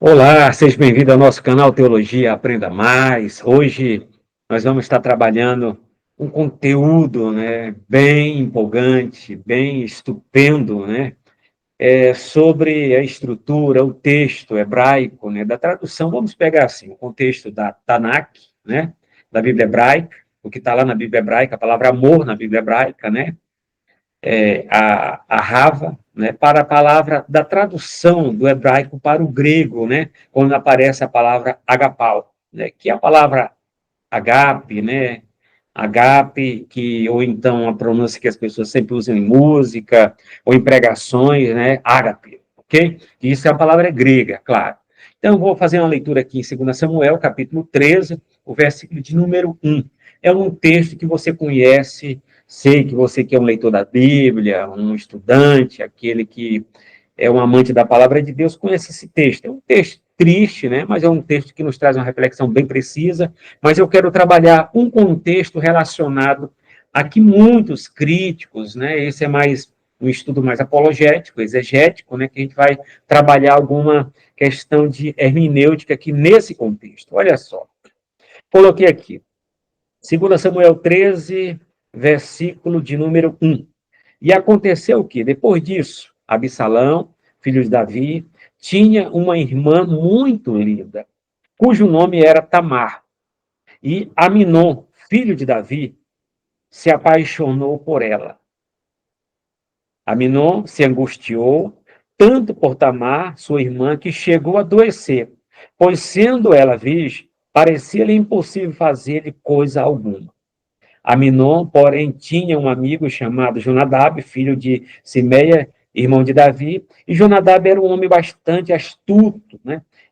Olá, seja bem-vindo ao nosso canal Teologia Aprenda Mais. Hoje nós vamos estar trabalhando um conteúdo, bem empolgante, bem estupendo, sobre a estrutura, o texto hebraico, da tradução. Vamos pegar assim, o contexto da Tanakh, da Bíblia hebraica, o que está lá na Bíblia hebraica, a palavra amor na Bíblia hebraica, a Rava, para a palavra da tradução do hebraico para o grego, quando aparece a palavra agapau, que é a palavra agape, agape, ou então a pronúncia que as pessoas sempre usam em música, ou em pregações, ágape, ok? Isso é a palavra grega, claro. Então, eu vou fazer uma leitura aqui em 2 Samuel, capítulo 13, o versículo de número 1. É um texto que você conhece. Sei que você que é um leitor da Bíblia, um estudante, aquele que é um amante da palavra de Deus, conhece esse texto. É um texto triste, mas é um texto que nos traz uma reflexão bem precisa, mas eu quero trabalhar um contexto relacionado a que muitos críticos, esse é mais um estudo mais apologético, exegético, que a gente vai trabalhar alguma questão de hermenêutica aqui nesse contexto. Olha só, coloquei aqui, 2 Samuel 13, versículo de número 1. E aconteceu o quê? Depois disso, Absalão, filho de Davi, tinha uma irmã muito linda, cujo nome era Tamar. E Aminon, filho de Davi, se apaixonou por ela. Aminon se angustiou tanto por Tamar, sua irmã, que chegou a adoecer, pois, sendo ela virgem, parecia-lhe impossível fazer-lhe coisa alguma. Aminon, porém, tinha um amigo chamado Jonadab, filho de Simeia, irmão de Davi, e Jonadab era um homem bastante astuto,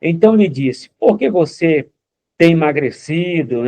Então lhe disse: por que você tem emagrecido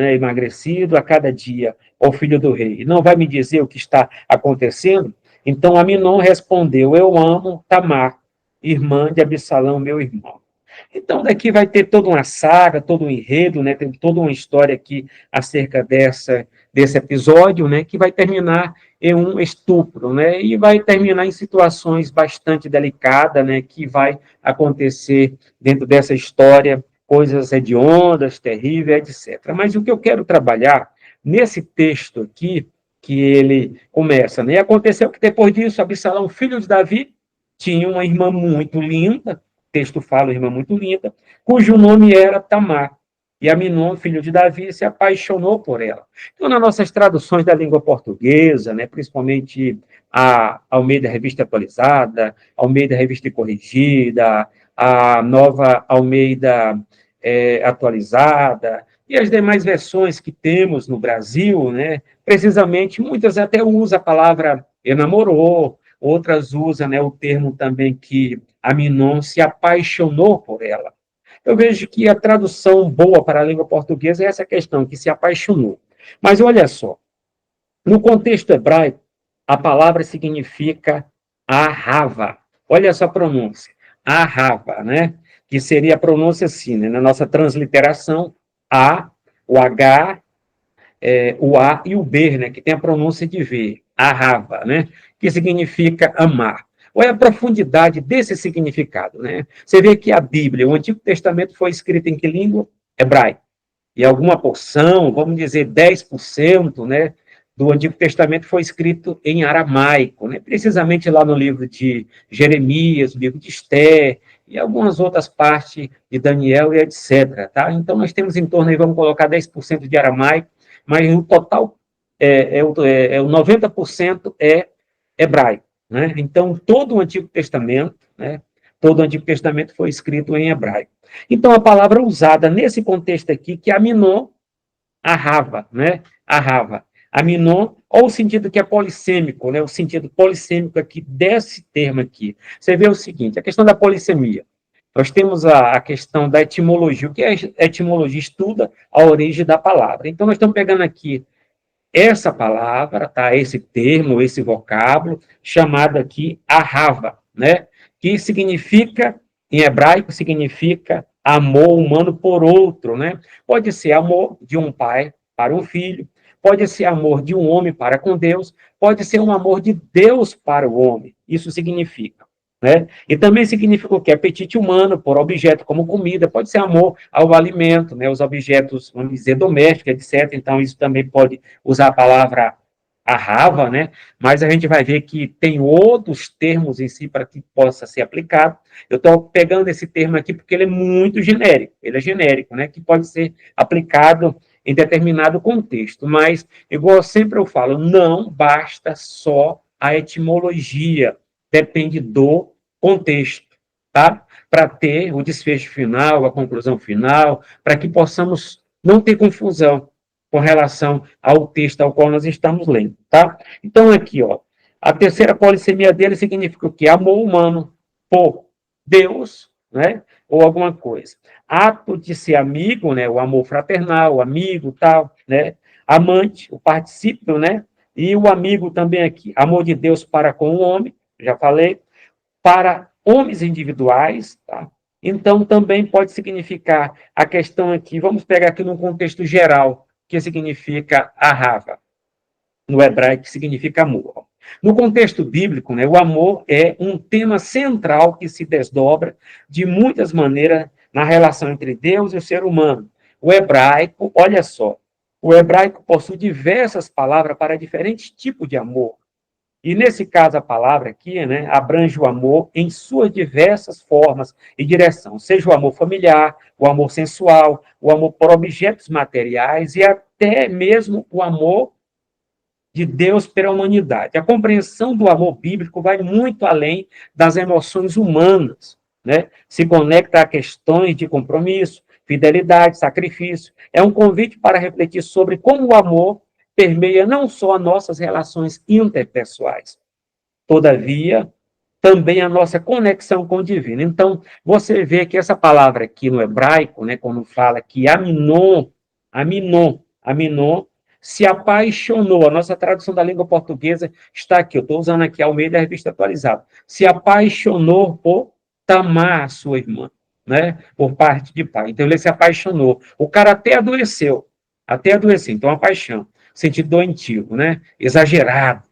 a cada dia, ó filho do rei? Não vai me dizer o que está acontecendo? Então Aminon respondeu: eu amo Tamar, irmã de Absalão, meu irmão. Então, daqui vai ter toda uma saga, todo um enredo, tem toda uma história aqui acerca desse episódio, que vai terminar em um estupro, e vai terminar em situações bastante delicadas, que vai acontecer dentro dessa história, coisas hediondas, terríveis, etc. Mas o que eu quero trabalhar nesse texto aqui, que ele começa, Aconteceu que depois disso, Absalão, filho de Davi, tinha uma irmã muito linda, texto fala, irmã muito linda, cujo nome era Tamar. E Aminon, filho de Davi, se apaixonou por ela. Então, nas nossas traduções da língua portuguesa, principalmente a Almeida Revista Atualizada, Almeida Revista Corrigida, a Nova Almeida Atualizada, e as demais versões que temos no Brasil, precisamente, muitas até usam a palavra enamorou, outras usam o termo também que Aminon se apaixonou por ela. Eu vejo que a tradução boa para a língua portuguesa é essa questão, que se apaixonou. Mas olha só, no contexto hebraico, a palavra significa ahava. Olha essa pronúncia, ahava, que seria a pronúncia assim, na nossa transliteração, a, o H, o A e o B, que tem a pronúncia de V, ahava, que significa amar. Olha a profundidade desse significado, Você vê que a Bíblia, o Antigo Testamento, foi escrito em que língua? Hebraico. E alguma porção, vamos dizer 10%, do Antigo Testamento foi escrito em aramaico, precisamente lá no livro de Jeremias, o livro de Esté, e algumas outras partes de Daniel e etc. Tá? Então, nós temos em torno, aí, vamos colocar 10% de aramaico, mas o total, o 90% é hebraico. Então, todo o Antigo Testamento, todo o Antigo Testamento foi escrito em hebraico. Então, a palavra usada nesse contexto aqui, que é Aminon, Ahava, Ahava. Aminon, ou o sentido que é polissêmico, o sentido polissêmico aqui desse termo aqui. Você vê o seguinte, a questão da polissemia. Nós temos a questão da etimologia. O que é etimologia? Estuda a origem da palavra. Então, nós estamos pegando aqui essa palavra, tá? Esse termo, esse vocábulo, chamado aqui Ahava, que significa, em hebraico, significa amor humano por outro, Pode ser amor de um pai para um filho, pode ser amor de um homem para com Deus, pode ser um amor de Deus para o homem. Isso significa, né? E também significa o quê? Apetite humano por objeto como comida, pode ser amor ao alimento, né? Os objetos, vamos dizer, domésticos, etc. Então, isso também pode usar a palavra ahava, né? Mas a gente vai ver que tem outros termos em si para que possa ser aplicado. Eu estou pegando esse termo aqui porque ele é muito genérico, ele é genérico, né? Que pode ser aplicado em determinado contexto, mas, igual sempre eu falo, não basta só a etimologia, depende do contexto, tá? Para ter o desfecho final, a conclusão final, para que possamos não ter confusão com relação ao texto ao qual nós estamos lendo, tá? Então, aqui, ó, a terceira polissemia dele significa o quê? Amor humano por Deus, né? Ou alguma coisa. Ato de ser amigo, né? O amor fraternal, o amigo, tal, né? Amante, o particípio, né? E o amigo também aqui, amor de Deus para com o homem, já falei, para homens individuais, tá? Então, também pode significar a questão aqui, vamos pegar aqui num contexto geral, que significa ahava, no hebraico, que significa amor. No contexto bíblico, né, o amor é um tema central que se desdobra de muitas maneiras na relação entre Deus e o ser humano. O hebraico, olha só, o hebraico possui diversas palavras para diferentes tipos de amor. E nesse caso, a palavra aqui, né, abrange o amor em suas diversas formas e direção, seja o amor familiar, o amor sensual, o amor por objetos materiais e até mesmo o amor de Deus pela humanidade. A compreensão do amor bíblico vai muito além das emoções humanas, né? Se conecta a questões de compromisso, fidelidade, sacrifício. É um convite para refletir sobre como o amor permeia não só as nossas relações interpessoais, todavia, também a nossa conexão com o divino. Então, você vê que essa palavra aqui no hebraico, né, quando fala que Aminon, se apaixonou. A nossa tradução da língua portuguesa está aqui, eu estou usando aqui ao meio da revista atualizada. Se apaixonou por Tamar, sua irmã, né, por parte de pai. Então, ele se apaixonou. O cara até adoeceu. Então, a paixão, sentido doentio, né, exagerado.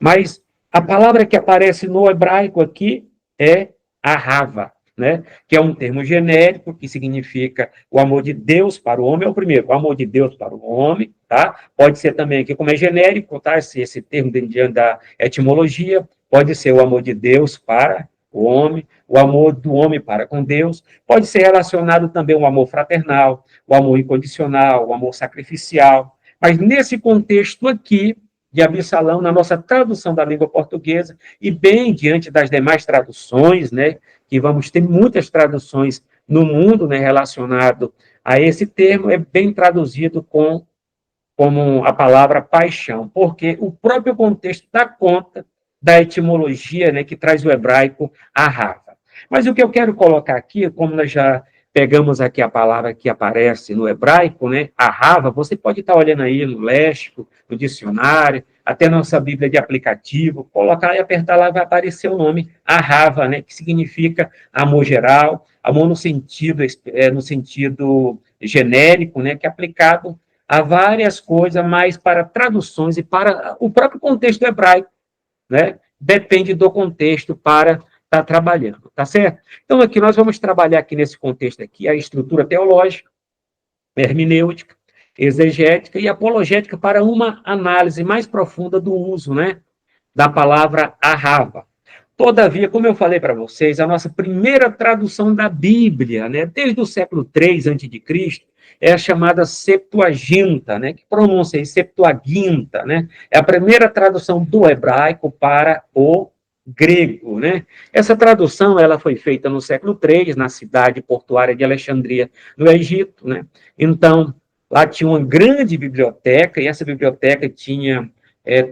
Mas a palavra que aparece no hebraico aqui é ahava, né? Que é um termo genérico que significa o amor de Deus para o homem, é o primeiro, o amor de Deus para o homem, tá? Pode ser também aqui, como é genérico, tá? Esse termo diante da etimologia, pode ser o amor de Deus para o homem, o amor do homem para com Deus, pode ser relacionado também ao amor fraternal, o amor incondicional, o amor sacrificial, mas nesse contexto aqui, de Absalão na nossa tradução da língua portuguesa e bem diante das demais traduções, né, que vamos ter muitas traduções no mundo, né, relacionado a esse termo, é bem traduzido como a palavra paixão, porque o próprio contexto dá conta da etimologia, né, que traz o hebraico ahava. Mas o que eu quero colocar aqui, como nós já pegamos aqui a palavra que aparece no hebraico, né, ahava, você pode estar olhando aí no léxico, no dicionário, até nossa Bíblia de aplicativo, colocar e apertar lá, vai aparecer o nome ahava, né, que significa amor geral, amor no sentido genérico, né, que é aplicado a várias coisas, mas para traduções e para o próprio contexto hebraico, né? Depende do contexto para estar trabalhando, tá certo? Então, aqui nós vamos trabalhar aqui nesse contexto aqui a estrutura teológica, hermenêutica, exegética e apologética para uma análise mais profunda do uso, né, da palavra ahava. Todavia, como eu falei para vocês, a nossa primeira tradução da Bíblia, né, desde o século III a.C., é a chamada Septuaginta, né, que pronuncia aí Septuaginta, né, é a primeira tradução do hebraico para o grego, né? Essa tradução ela foi feita no século III, na cidade portuária de Alexandria, no Egito, né? Então, lá tinha uma grande biblioteca, e essa biblioteca tinha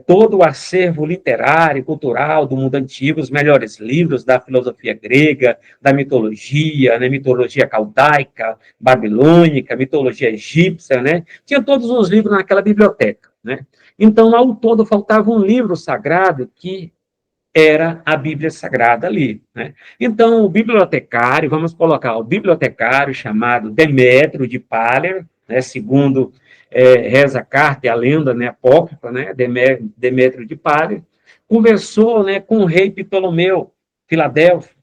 todo o acervo literário e cultural do mundo antigo, os melhores livros da filosofia grega, da mitologia, né, mitologia caldaica, babilônica, mitologia egípcia, né? Tinha todos os livros naquela biblioteca, né? Então, ao todo, faltava um livro sagrado que era a Bíblia Sagrada ali, né? Então, o bibliotecário, vamos colocar o bibliotecário chamado Demétrio de Páler, né, segundo reza a carta e a lenda, né, apócrifa, né, Demétrio de Páler, conversou, né, com o rei Ptolomeu, Filadélfia,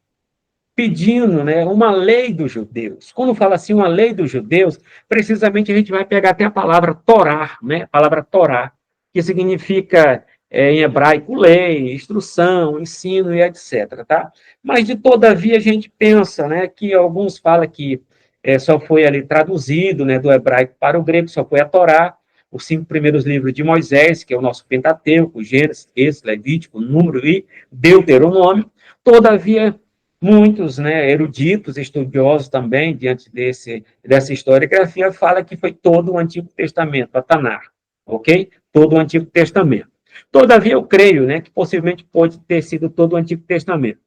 pedindo, né, uma lei dos judeus. Quando fala assim, uma lei dos judeus, precisamente a gente vai pegar até a palavra Torá, né, a palavra Torá, que significa, em hebraico, lei, instrução, ensino e etc, tá? Mas, de todavia, a gente pensa, né, que alguns falam que só foi ali traduzido, né, do hebraico para o grego, só foi a Torá, os 5 primeiros livros de Moisés, que é o nosso Pentateuco, Gênesis, Êxodo, Levítico, Número e Deuteronômio. Todavia, muitos, né, eruditos, estudiosos também, diante dessa historiografia, fala que foi todo o Antigo Testamento, a Tanar, ok? Todo o Antigo Testamento. Todavia, eu creio, né, que possivelmente pode ter sido todo o Antigo Testamento.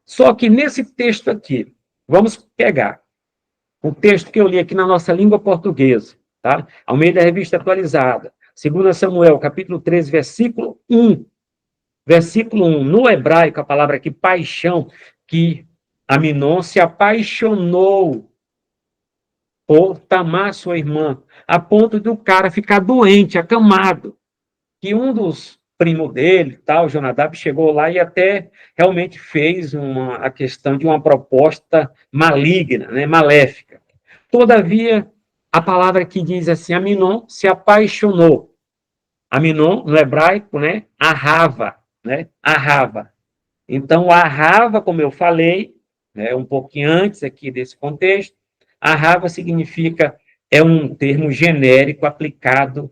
Só que nesse texto aqui, vamos pegar o texto que eu li aqui na nossa língua portuguesa, tá? Ao meio da Revista Atualizada, 2 Samuel, capítulo 13, versículo 1. Versículo 1, no hebraico, a palavra aqui, paixão, que Aminon se apaixonou por Tamar, sua irmã, a ponto do cara ficar doente, acamado. Que um dos primos dele, tal, Jonadab, chegou lá e até realmente fez a questão de uma proposta maligna, né, maléfica. Todavia, a palavra que diz assim, Aminon se apaixonou. Aminon, no hebraico, né, Ahava, né, Ahava. Então, a Rava, como eu falei, né, um pouquinho antes aqui desse contexto, a Rava significa, é um termo genérico aplicado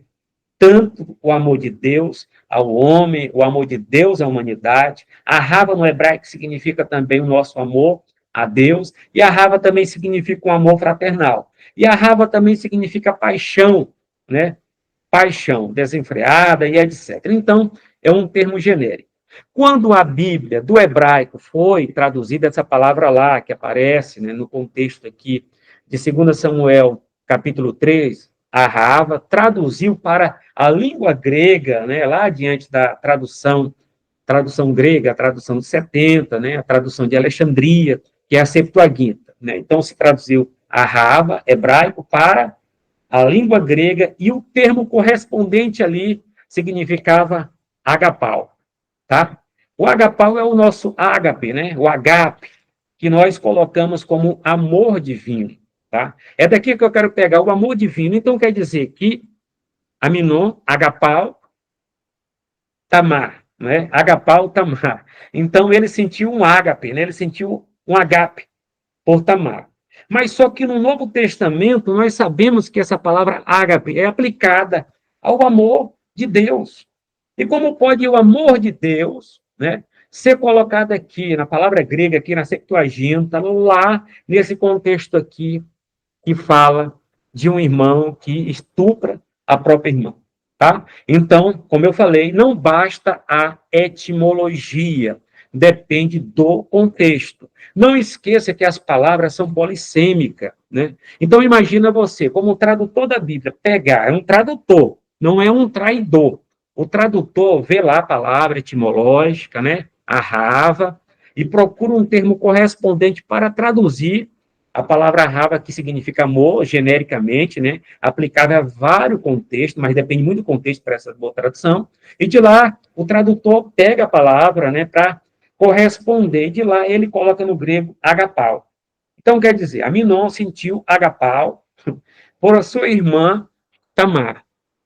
tanto o amor de Deus ao homem, o amor de Deus à humanidade. A Rava no hebraico significa também o nosso amor a Deus, e a Rava também significa um amor fraternal. E a Rava também significa paixão, né? Paixão desenfreada e etc. Então, é um termo genérico. Quando a Bíblia do hebraico foi traduzida, essa palavra lá, que aparece, né, no contexto aqui de 2 Samuel, capítulo 3, a Rava traduziu para a língua grega, né, lá diante da tradução grega, a tradução de 70, né, a tradução de Alexandria, que é a Septuaginta. Né? Então, se traduziu a Rava, hebraico, para a língua grega, e o termo correspondente ali significava agapau, tá? O agapau é o nosso ágape, né? O agape, que nós colocamos como amor divino, tá? É daqui que eu quero pegar o amor divino. Então, quer dizer que Aminon, agapau, Tamar, né? Agapau, Tamar. Então, ele sentiu um ágape, né? Ele sentiu um agape por Tamar. Mas só que no Novo Testamento, nós sabemos que essa palavra ágape é aplicada ao amor de Deus. E como pode o amor de Deus, né, ser colocado aqui, na palavra grega, aqui na Septuaginta, lá nesse contexto aqui, que fala de um irmão que estupra a própria irmã, tá? Então, como eu falei, não basta a etimologia, depende do contexto. Não esqueça que as palavras são polissêmicas, né? Então, imagina você, como tradutor da Bíblia, pegar, é um tradutor, não é um traidor. O tradutor vê lá a palavra etimológica, né? A rava, e procura um termo correspondente para traduzir a palavra rava, que significa amor, genericamente, né? Aplicável a vários contextos, mas depende muito do contexto para essa boa tradução. E de lá, o tradutor pega a palavra, né, para corresponder. De lá, ele coloca no grego agapau. Então, quer dizer, Aminon sentiu agapau por sua irmã Tamar.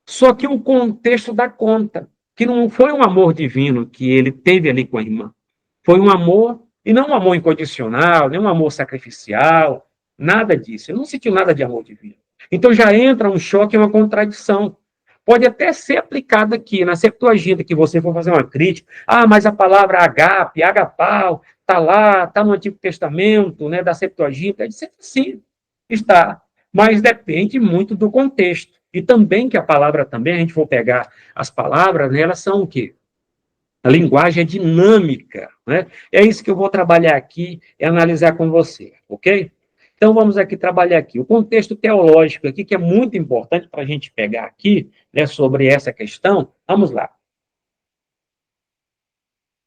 Só que o contexto dá conta, que não foi um amor divino que ele teve ali com a irmã. Foi um amor, e não um amor incondicional, nem um amor sacrificial, nada disso. Ele não sentiu nada de amor divino. Então já entra um choque e uma contradição. Pode até ser aplicado aqui na Septuaginta, que você for fazer uma crítica. Ah, mas a palavra agape, agapau, está lá, está no Antigo Testamento, né, da Septuaginta. Sim, está. Mas depende muito do contexto. E também que a palavra também, a gente for pegar as palavras, né, elas são o quê? A linguagem é dinâmica, né? É isso que eu vou trabalhar aqui e analisar com você, ok? Então, vamos aqui trabalhar aqui. O contexto teológico aqui, que é muito importante para a gente pegar aqui, né, sobre essa questão. Vamos lá.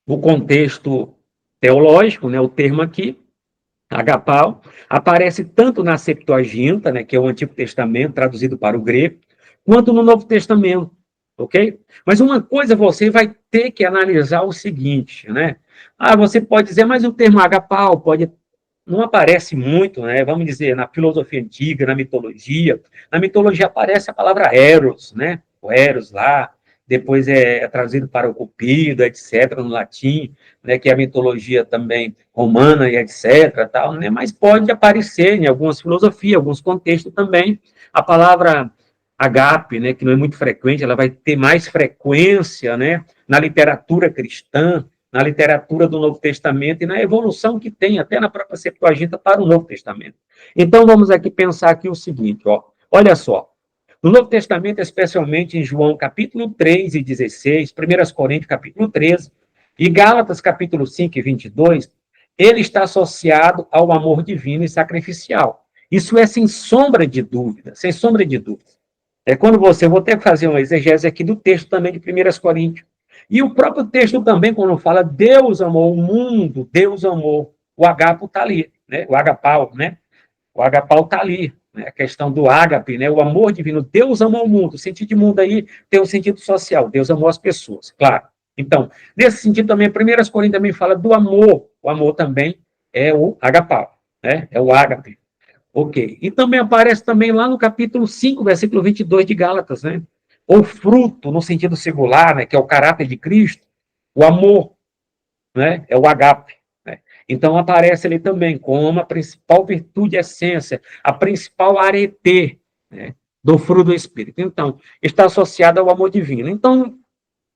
O contexto teológico, né, o termo aqui, agapau, aparece tanto na Septuaginta, né, que é o Antigo Testamento, traduzido para o grego, quanto no Novo Testamento, ok? Mas uma coisa você vai ter que analisar o seguinte, né? Você pode dizer, mas o termo agapau pode não aparece muito, né? Vamos dizer, na filosofia antiga, na mitologia. Na mitologia aparece a palavra eros, né? O eros lá, depois é trazido para o cupido, etc., no latim, né? Que é a mitologia também romana e etc., tal, né? Mas pode aparecer em algumas filosofias, alguns contextos também, a palavra agape, né? Que não é muito frequente, ela vai ter mais frequência, né? Na literatura cristã, na literatura do Novo Testamento e na evolução que tem até na própria Septuaginta para o Novo Testamento. Então, vamos aqui pensar aqui o seguinte, ó, olha só, no Novo Testamento, especialmente em João capítulo 3 e 16, 1 Coríntios capítulo 13 e Gálatas capítulo 5 e 22, ele está associado ao amor divino e sacrificial. Isso é sem sombra de dúvida, sem sombra de dúvida. Quando você, vou ter que fazer uma exegese aqui do texto também de 1 Coríntios. E o próprio texto também, quando fala Deus amou o mundo, Deus amou, o agapo está ali, né? O agapau, né? O agapau está ali, né? A questão do ágape, né? O amor divino. Deus amou o mundo. O sentido de mundo aí tem um sentido social. Deus amou as pessoas, claro. Então, nesse sentido também, 1 Coríntios também fala do amor. O amor também é o agapau, né? É o ágape. Ok. E também aparece também lá no capítulo 5, versículo 22 de Gálatas, né? O fruto, no sentido singular, né? Que é o caráter de Cristo, o amor, né? É o agape. Né? Então aparece ali também como a principal virtude e essência, a principal arete, né? Do fruto do Espírito. Então, está associado ao amor divino. Então,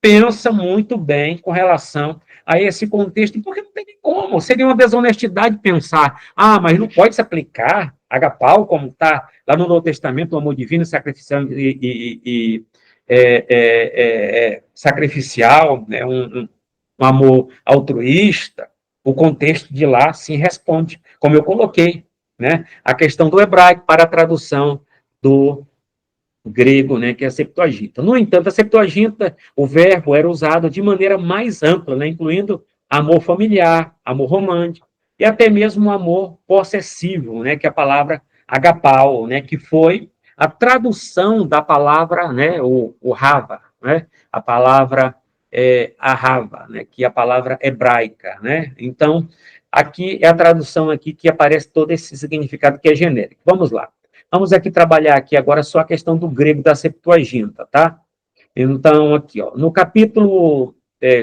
pensa muito bem com relação a esse contexto, porque não tem como, seria uma desonestidade pensar, mas não pode se aplicar agapau, como está lá no Novo Testamento, o amor divino, sacrificial sacrificial, né, um amor altruísta, o contexto de lá sim responde, como eu coloquei, né, a questão do hebraico para a tradução do grego, né, que é a Septuaginta. No entanto, a Septuaginta, o verbo era usado de maneira mais ampla, né, incluindo amor familiar, amor romântico e até mesmo amor possessivo, né, que é a palavra agapau, né, que foi a tradução da palavra, né, o rava, né, a palavra ahava, né, que é a palavra hebraica, né. Então, aqui é a tradução aqui que aparece todo esse significado que é genérico. Vamos lá. Vamos aqui trabalhar aqui agora só a questão do grego da Septuaginta, tá? Então, aqui, ó, no capítulo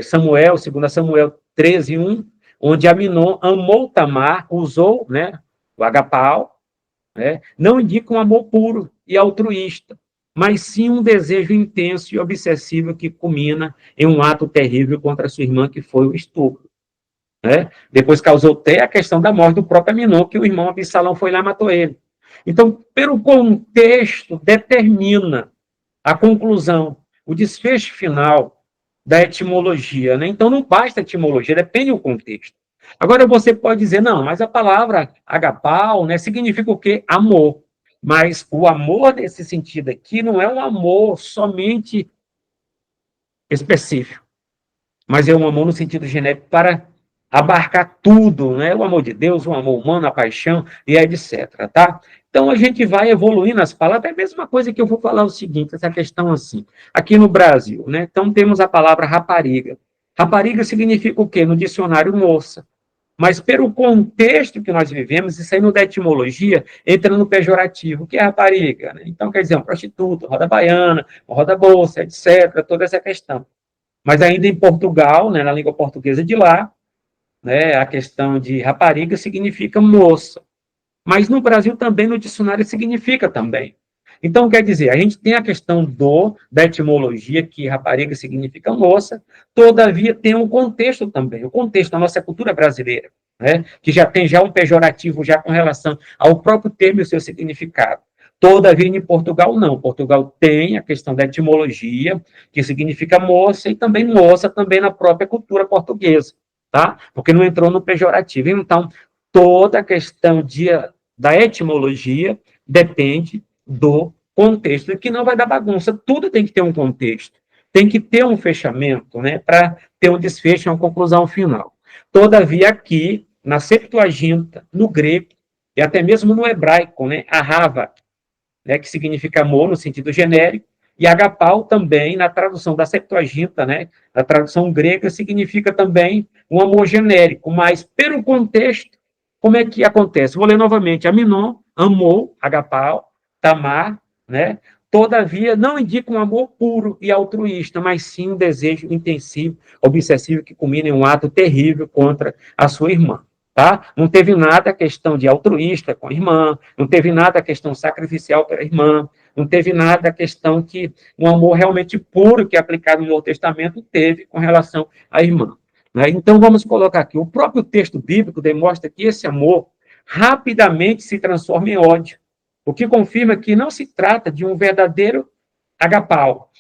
Samuel, 2 Samuel 13, 1, onde Aminon amou Tamar, usou, né, o agapau, né, não indica um amor puro e altruísta, mas sim um desejo intenso e obsessivo que culmina em um ato terrível contra sua irmã, que foi o estupro. Né? Depois causou até a questão da morte do próprio Aminon, que o irmão Absalão foi lá e matou ele. Então, pelo contexto, determina a conclusão, o desfecho final da etimologia. Né? Então, não basta a etimologia, depende do contexto. Agora, você pode dizer, não, mas a palavra agapau, né, significa o quê? Amor. Mas o amor, nesse sentido aqui, não é um amor somente específico, mas é um amor no sentido genérico para abarcar tudo, né? O amor de Deus, o amor humano, a paixão e etc, tá? Então, a gente vai evoluindo as palavras, é a mesma coisa que eu vou falar o seguinte, essa questão assim, aqui no Brasil, né? Então, temos a palavra rapariga. Rapariga significa o quê? No dicionário, moça. Mas, pelo contexto que nós vivemos, isso aí não da etimologia, entra no pejorativo, que é rapariga, né? Então, quer dizer, uma prostituta, roda baiana, roda bolsa, etc., toda essa questão. Mas ainda em Portugal, né, na língua portuguesa de lá, né, a questão de rapariga significa moça. Mas no Brasil também, no dicionário, significa também. Então, quer dizer, a gente tem a questão da etimologia, que rapariga significa moça, todavia tem um contexto também, o contexto da nossa cultura brasileira, né, que já tem já um pejorativo já com relação ao próprio termo e o seu significado. Todavia, em Portugal, não. Portugal tem a questão da etimologia, que significa moça, e também moça também na própria cultura portuguesa, tá? Porque não entrou no pejorativo. Então, toda a questão da etimologia depende do contexto, que não vai dar bagunça. Tudo tem que ter um contexto, tem que ter um fechamento, né, para ter um desfecho, uma conclusão final. Todavia, aqui, na Septuaginta, no grego, e até mesmo no hebraico, né, ahava, né, que significa amor no sentido genérico, E agapau também, na tradução da Septuaginta, né, na tradução grega, significa também um amor genérico, mas pelo contexto, como é que acontece? Vou ler novamente. Aminon amou, agapau, Tamar, né, todavia não indica um amor puro e altruísta, mas sim um desejo intensivo, obsessivo, que culmina em um ato terrível contra a sua irmã. Tá? Não teve nada a questão de altruísta com a irmã, não teve nada a questão sacrificial pela irmã, não teve nada a questão que um amor realmente puro que é aplicado no Novo Testamento teve com relação à irmã. Né? Então, vamos colocar aqui, o próprio texto bíblico demonstra que esse amor rapidamente se transforma em ódio, o que confirma que não se trata de um verdadeiro agapau,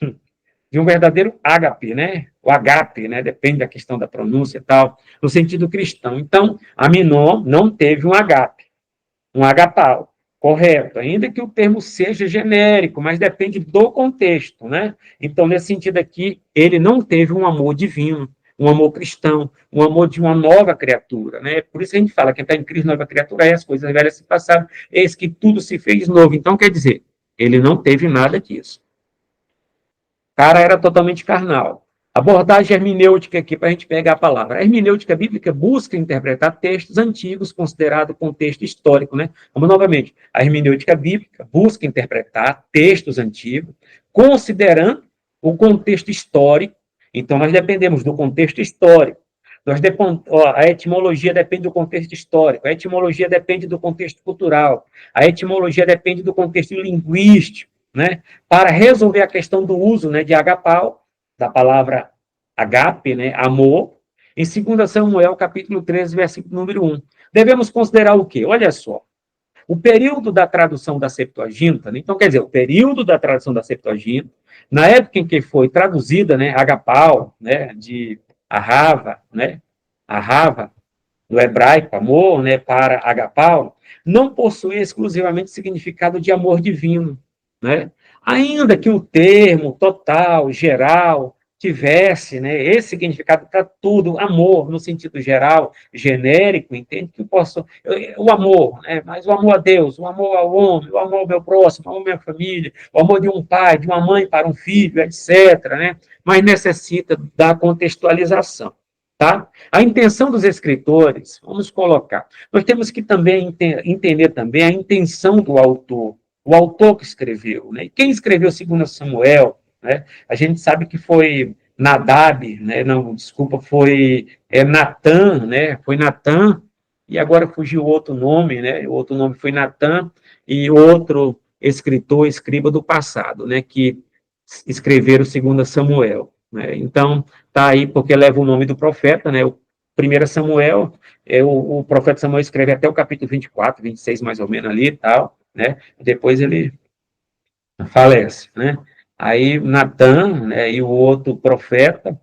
de um verdadeiro ágape, né? O agape, né? Depende da questão da pronúncia e tal, no sentido cristão. Então, Aminon não teve um agape, um agapau, correto, ainda que o termo seja genérico, mas depende do contexto, né? Então, nesse sentido aqui, ele não teve um amor divino, um amor cristão, um amor de uma nova criatura, né? Por isso que a gente fala que está em Cristo, nova criatura é, as coisas velhas se passaram, eis que tudo se fez novo. Então, quer dizer, ele não teve nada disso. O cara era totalmente carnal. Abordagem hermenêutica aqui, para a gente pegar a palavra. A hermenêutica bíblica busca interpretar textos antigos, considerado contexto histórico, né? Vamos novamente. A hermenêutica bíblica busca interpretar textos antigos, considerando o contexto histórico. Então, nós dependemos do contexto histórico. A etimologia depende do contexto histórico, a etimologia depende do contexto cultural, a etimologia depende do contexto linguístico, né? Para resolver a questão do uso, né, de agapau, da palavra agape, né, amor, em 2 Samuel, capítulo 13, versículo número 1. Devemos considerar o quê? Olha só, o período da tradução da Septuaginta, né, então, quer dizer, o período da tradução da Septuaginta, na época em que foi traduzida, né, agapau, né, de Ahava, né, Ahava, do hebraico, amor, né, para agapau, não possui exclusivamente significado de amor divino, né? Ainda que o termo total, geral, tivesse, né, esse significado para tudo, amor, no sentido geral, genérico, entende? Que eu posso, o amor, né, mas o amor a Deus, o amor ao homem, o amor ao meu próximo, o amor à minha família, o amor de um pai, de uma mãe para um filho, etc., né? Mas necessita da contextualização. Tá? A intenção dos escritores, vamos colocar, nós temos que também entender também a intenção do autor, o autor que escreveu, né? E quem escreveu 2 Samuel, né? A gente sabe que foi Nadab, né? Não, desculpa, foi Natan, né? Foi Natan, e agora fugiu outro nome, né? O outro nome foi Natan, e outro escritor, escriba do passado, né? Que escreveram 2 Samuel, né? Então, está aí porque leva o nome do profeta, né? O 1 Samuel, o profeta Samuel escreve até o capítulo 24, 26, mais ou menos ali e tal, né? Depois ele falece, né? Aí Natan, né, e o outro profeta,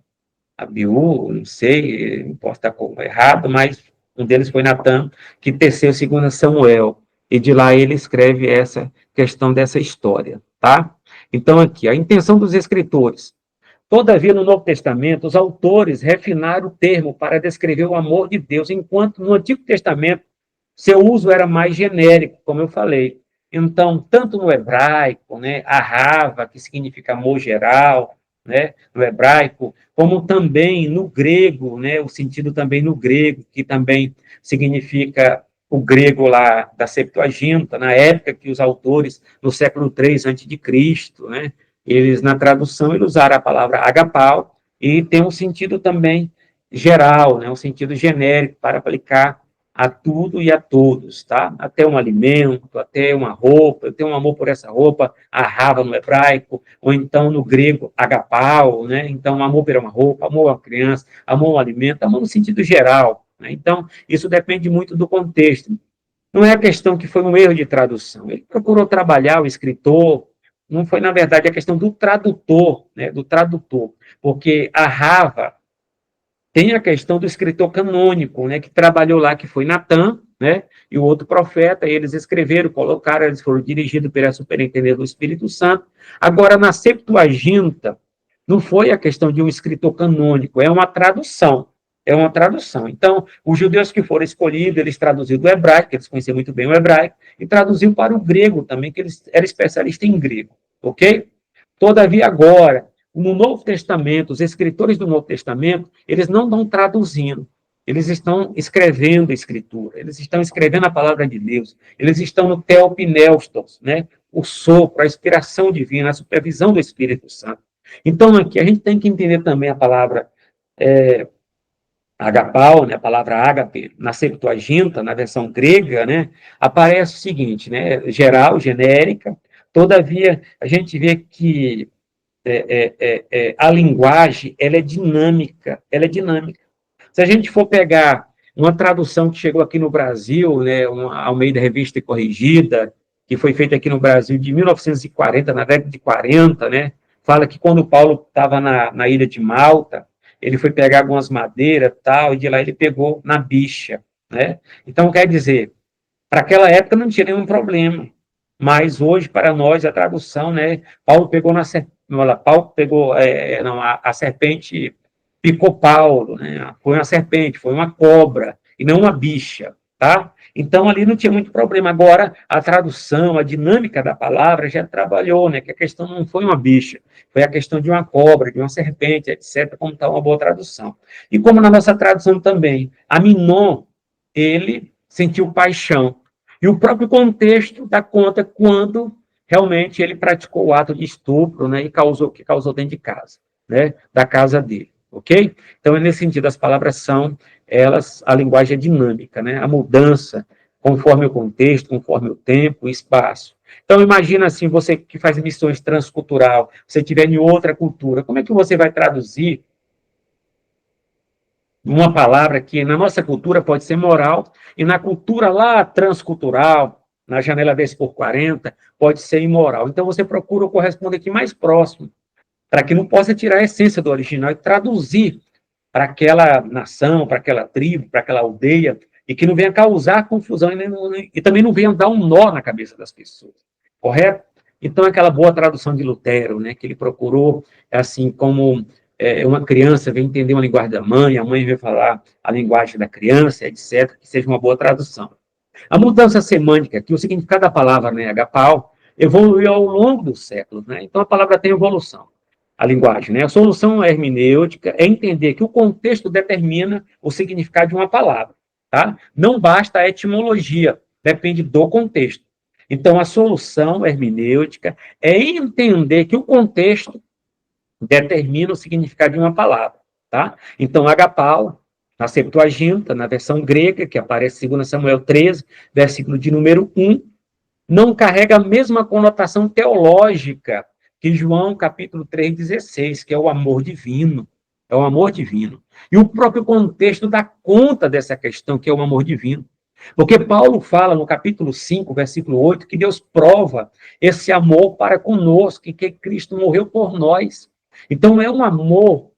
Abiú, não sei, não posso estar errado, mas um deles foi Natan, que teceu 2 Samuel, e de lá ele escreve essa questão dessa história, tá? Então, aqui, a intenção dos escritores. Todavia, no Novo Testamento, os autores refinaram o termo para descrever o amor de Deus, enquanto no Antigo Testamento seu uso era mais genérico, como eu falei. Então, tanto no hebraico, né, ahava, que significa amor geral, né, no hebraico, como também no grego, né, o sentido também no grego, que também significa o grego lá da Septuaginta, na época que os autores, no século III a.C., né, eles, na tradução, eles usaram a palavra agapau, e tem um sentido também geral, né, um sentido genérico para aplicar a tudo e a todos, tá? Até um alimento, até uma roupa, eu tenho um amor por essa roupa, ahava no hebraico, ou então no grego, agapau, né? Então, amor por uma roupa, amor a uma criança, amor ao alimento, amor no sentido geral, né? Então, isso depende muito do contexto. Não é a questão que foi um erro de tradução. Ele procurou trabalhar, o escritor, não foi, na verdade, a questão do tradutor, né? Do tradutor, porque ahava tem a questão do escritor canônico, né, que trabalhou lá, que foi Natan, né, e o outro profeta, eles escreveram, colocaram, eles foram dirigidos pela superintendência do Espírito Santo. Agora, na Septuaginta, não foi a questão de um escritor canônico, é uma tradução. É uma tradução. Então, os judeus que foram escolhidos, eles traduziram do hebraico, que eles conheciam muito bem o hebraico, e traduziram para o grego também, que eles eram especialistas em grego, ok? Todavia, agora, no Novo Testamento, os escritores do Novo Testamento, eles não estão traduzindo, eles estão escrevendo a Escritura, eles estão escrevendo a palavra de Deus, eles estão no Theopneustos, né? O sopro, a inspiração divina, a supervisão do Espírito Santo. Então, aqui, a gente tem que entender também a palavra agapau, né, a palavra ágape, na Septuaginta, na versão grega, né, aparece o seguinte, né, geral, genérica, todavia, a gente vê que a linguagem, ela é dinâmica, ela é dinâmica. Se a gente for pegar uma tradução que chegou aqui no Brasil, né, Almeida Revista e Corrigida, que foi feita aqui no Brasil de 1940, na década de 40, né, fala que quando Paulo estava na ilha de Malta, ele foi pegar algumas madeiras tal, e de lá ele pegou na bicha, né? Então, quer dizer, para aquela época não tinha nenhum problema, mas hoje, para nós, a tradução, né, Paulo pegou Paulo pegou, não, a serpente picou Paulo, né? Foi uma serpente, foi uma cobra, e não uma bicha, tá? Então, ali não tinha muito problema. Agora, a tradução, a dinâmica da palavra já trabalhou, né? Que a questão não foi uma bicha, foi a questão de uma cobra, de uma serpente, etc., como está uma boa tradução. E como na nossa tradução também, Aminon, ele sentiu paixão. E o próprio contexto dá conta quando realmente ele praticou o ato de estupro, né? E que causou dentro de casa, né? Da casa dele. Ok? Então, é nesse sentido, as palavras são, a linguagem é dinâmica, né? A mudança, conforme o contexto, conforme o tempo, o espaço. Então, imagina assim, você que faz missões transcultural, você estiver em outra cultura, como é que você vai traduzir uma palavra que na nossa cultura pode ser moral, e na cultura lá transcultural, na janela 10 por 40, pode ser imoral. Então, você procura o correspondente mais próximo, para que não possa tirar a essência do original e traduzir para aquela nação, para aquela tribo, para aquela aldeia, e que não venha causar confusão e também não venha dar um nó na cabeça das pessoas. Correto? Então, aquela boa tradução de Lutero, né, que ele procurou, assim, como uma criança vem entender uma linguagem da mãe, a mãe vem falar a linguagem da criança, etc., que seja uma boa tradução. A mudança semântica, que o significado da palavra, né, agapau, evoluiu ao longo dos séculos, né? Então, a palavra tem evolução, a linguagem, né? A solução hermenêutica é entender que o contexto determina o significado de uma palavra, tá? Não basta a etimologia, depende do contexto. Então, a solução hermenêutica é entender que o contexto determina o significado de uma palavra, tá? Então, agapau, na Septuaginta, na versão grega, que aparece em 2 Samuel 13, versículo de número 1, não carrega a mesma conotação teológica que João, capítulo 3:16, que é o amor divino. É o amor divino. E o próprio contexto dá conta dessa questão, que é o amor divino. Porque Paulo fala no capítulo 5, versículo 8, que Deus prova esse amor para conosco, e que Cristo morreu por nós. Então, é um amor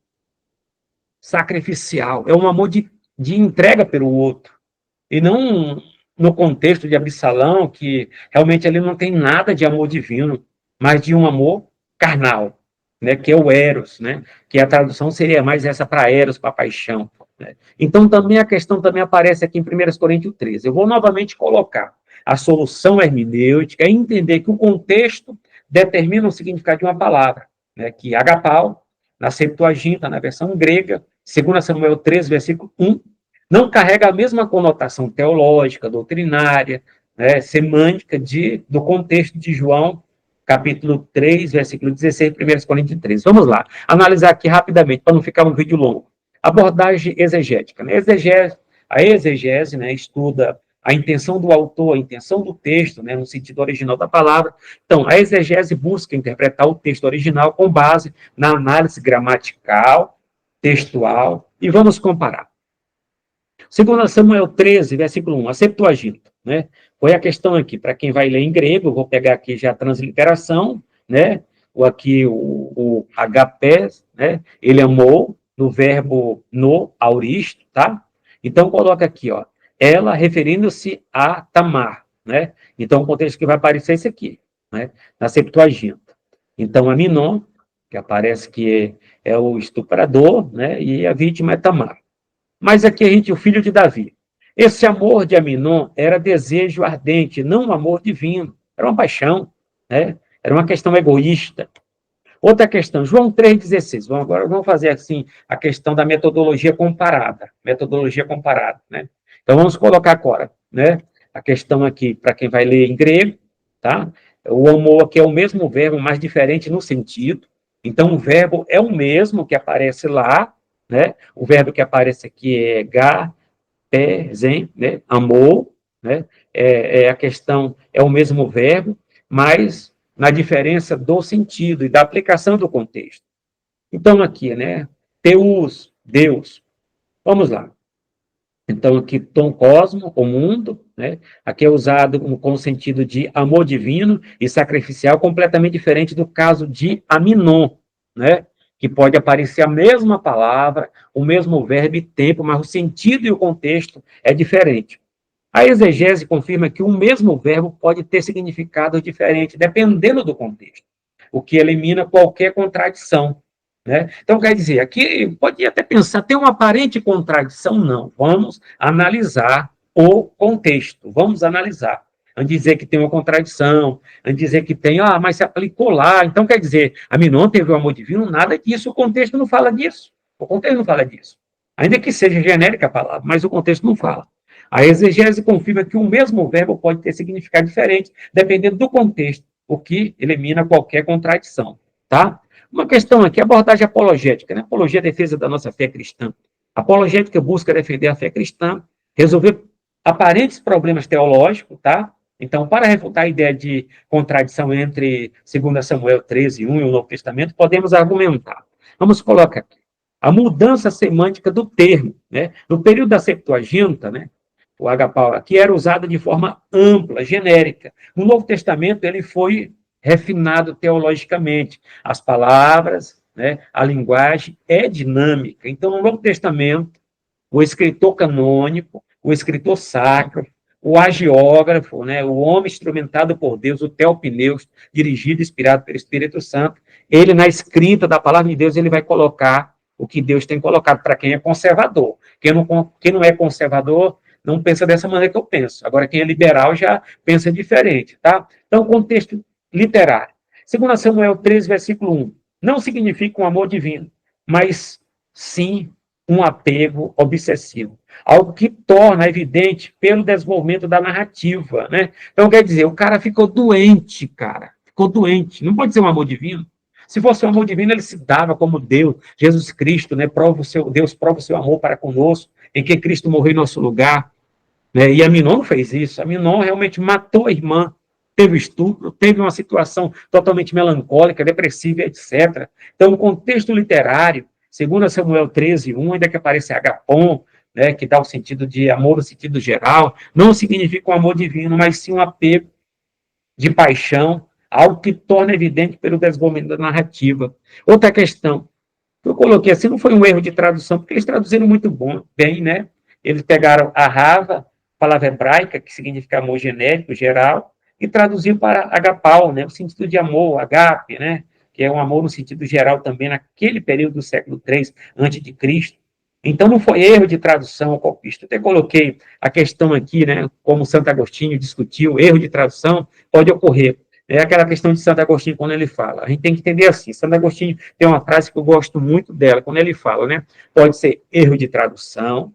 sacrificial, é um amor de entrega pelo outro. E não no contexto de Absalão, que realmente ali não tem nada de amor divino, mas de um amor carnal, né, que é o eros, né, que a tradução seria mais essa para eros, para paixão. Né? Então, também a questão também aparece aqui em 1 Coríntios 13. Eu vou novamente colocar a solução hermenêutica, entender que o contexto determina o significado de uma palavra, né, que agapau, na Septuaginta, na versão grega, 2 Samuel 13, versículo 1, não carrega a mesma conotação teológica, doutrinária, né, semântica do contexto de João, capítulo 3, versículo 16, 1 Coríntios 13. Vamos lá, analisar aqui rapidamente, para não ficar um vídeo longo. Abordagem exegética. Né? A exegese, né, estuda a intenção do autor, a intenção do texto, né, no sentido original da palavra. Então, a exegese busca interpretar o texto original com base na análise gramatical, textual, e vamos comparar. 2 Samuel 13, versículo 1, a Septuaginta, né? Foi a questão aqui, para quem vai ler em grego, eu vou pegar aqui já a transliteração, né? O agapé, né? Ele amou, no verbo no, auristo, tá? Então, coloca aqui, ó, ela referindo-se a Tamar, né? Então, o contexto que vai aparecer é esse aqui, né? Na Septuaginta. Então, Aminon, que aparece que é o estuprador, né? E a vítima é Tamar. Mas aqui o filho de Davi. Esse amor de Aminon era desejo ardente, não um amor divino. Era uma paixão, né? Era uma questão egoísta. Outra questão, João 3,16. Agora vamos fazer assim a questão da metodologia comparada. Metodologia comparada, né? Então vamos colocar agora, né? A questão aqui, para quem vai ler em grego, tá? O homo aqui é o mesmo verbo, mas diferente no sentido. Então o verbo é o mesmo que aparece lá, né? O verbo que aparece aqui é zen, né? Amor, né? A questão é o mesmo verbo, mas na diferença do sentido e da aplicação do contexto. Então, aqui, né? Teus, Deus. Vamos lá. Então, aqui, tom cosmo, o mundo, né? Aqui é usado com o sentido de amor divino e sacrificial, completamente diferente do caso de aminon, né? Que pode aparecer a mesma palavra, o mesmo verbo e tempo, mas o sentido e o contexto é diferente. A exegese confirma que o mesmo verbo pode ter significado diferente, dependendo do contexto, o que elimina qualquer contradição, né? Então, quer dizer, aqui pode até pensar, tem uma aparente contradição? Não. Vamos analisar o contexto, vamos analisar. Antes de dizer que tem uma contradição, antes de dizer que tem, mas se aplicou lá. Então, quer dizer, a mim não teve o amor divino, nada disso, o contexto não fala disso. O contexto não fala disso. Ainda que seja genérica a palavra, mas o contexto não fala. A exegese confirma que o mesmo verbo pode ter significado diferente, dependendo do contexto, o que elimina qualquer contradição, tá? Uma questão aqui, abordagem apologética, né? Apologia é a defesa da nossa fé cristã. A apologética busca defender a fé cristã, resolver aparentes problemas teológicos, tá? Então, para refutar a ideia de contradição entre 2 Samuel 13:1 e o Novo Testamento, podemos argumentar. Vamos colocar aqui. A mudança semântica do termo, né? No período da Septuaginta, né? O agapau aqui era usado de forma ampla, genérica. No Novo Testamento, ele foi refinado teologicamente. As palavras, né, a linguagem é dinâmica. Então, no Novo Testamento, o escritor canônico, o escritor sacro, o agiógrafo, né, o homem instrumentado por Deus, o teopneus, dirigido e inspirado pelo Espírito Santo, ele, na escrita da palavra de Deus, ele vai colocar o que Deus tem colocado para quem é conservador. Quem não é conservador não pensa dessa maneira que eu penso. Agora, quem é liberal já pensa diferente, tá? Então, contexto literário. 2 Samuel 13, versículo 1. Não significa um amor divino, mas sim um apego obsessivo. Algo que torna evidente pelo desenvolvimento da narrativa, né? Então, quer dizer, o cara ficou doente, cara. Ficou doente. Não pode ser um amor divino. Se fosse um amor divino, ele se dava como Deus, Jesus Cristo, né? Deus prova o seu amor para conosco, em que Cristo morreu em nosso lugar. Né? E Aminon não fez isso. Aminon realmente matou a irmã, teve estupro, teve uma situação totalmente melancólica, depressiva, etc. Então, o contexto literário, segundo Samuel 13:1, ainda que aparece agapon, né, que dá o sentido de amor no sentido geral, não significa um amor divino, mas sim um apego de paixão, algo que torna evidente pelo desenvolvimento da narrativa. Outra questão, eu coloquei assim, não foi um erro de tradução, porque eles traduziram muito bem, né? Eles pegaram a rava, palavra hebraica, que significa amor genérico, geral, e traduziram para agapau, né? O sentido de amor, agape, né? Que é um amor no sentido geral também, naquele período do século III antes de Cristo. Então, não foi erro de tradução, copista. Até coloquei a questão aqui, né? Como Santo Agostinho discutiu, erro de tradução pode ocorrer. É aquela questão de Santo Agostinho, quando ele fala. A gente tem que entender assim. Santo Agostinho tem uma frase que eu gosto muito dela, quando ele fala, né? Pode ser erro de tradução,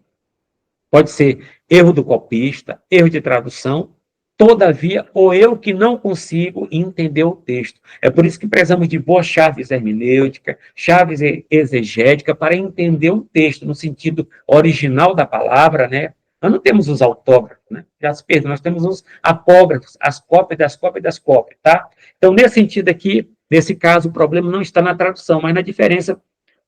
pode ser erro do copista, erro de tradução, todavia, ou eu que não consigo entender o texto. É por isso que precisamos de boas chaves hermenêuticas, chaves exegéticas, para entender o texto no sentido original da palavra, né? Nós não temos os autógrafos, né? Já se perdeu, nós temos os apógrafos, as cópias das cópias das cópias, tá? Então, nesse sentido aqui, nesse caso, o problema não está na tradução, mas na diferença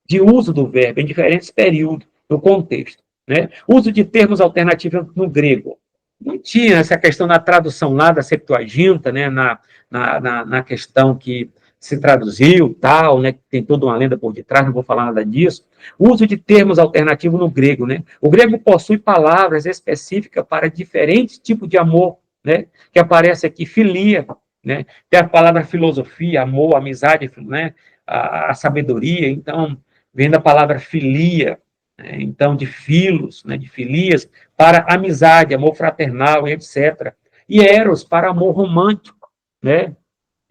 de uso do verbo em diferentes períodos, no contexto. Né? Uso de termos alternativos no grego. Não tinha essa questão da tradução lá da Septuaginta, né? na questão que se traduziu, tal, né? Tem toda uma lenda por detrás, não vou falar nada disso. Uso de termos alternativos no grego. Né? O grego possui palavras específicas para diferentes tipos de amor, né? Que aparece aqui, filia, né? Tem a palavra filosofia, amor, amizade, né? A sabedoria. Então, vem da palavra filia, né? Então, de filos, né? De filias, para amizade, amor fraternal, etc. E eros, para amor romântico, né?